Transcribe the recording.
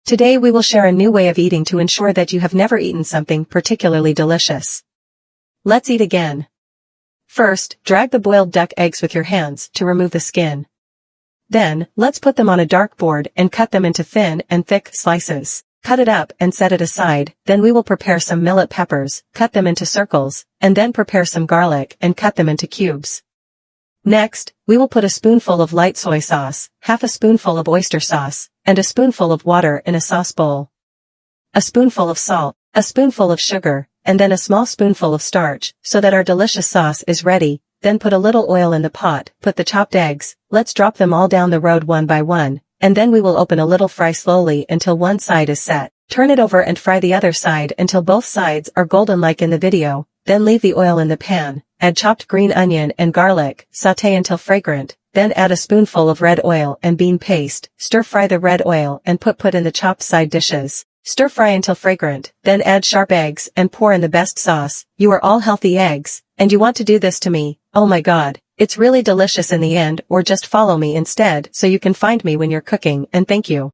Today we will share a new way of eating to ensure that you have never eaten something particularly delicious. Let's eat again. First, drag the boiled duck eggs with your hands to remove the skin. Then, let's put them on a dark board and cut them into thin and thick slices. Cut it up and set it aside. Then we will prepare some millet peppers, cut them into circles, and then prepare some garlic and cut them into cubes. Next, we will put a spoonful of light soy sauce, half a spoonful of oyster sauce, and a spoonful of water in a sauce bowl. A spoonful of salt, a spoonful of sugar, and then a small spoonful of starch, so that our delicious sauce is ready. Then put a little oil in the pot, put the chopped eggs, let's drop them all down the road one by one, and then we will open a little fry slowly until one side is set. Turn it over and fry the other side until both sides are golden like in the video, then leave the oil in the pan, add chopped green onion and garlic, sauté until fragrant, then add a spoonful of red oil and bean paste, stir-fry the red oil and put in the chopped side dishes. Stir-fry until fragrant, then add sharp eggs and pour in the best sauce. You are all healthy eggs, and you want to do this to me, oh my god, it's really delicious in the end, or just follow me instead so you can find me when you're cooking, and thank you.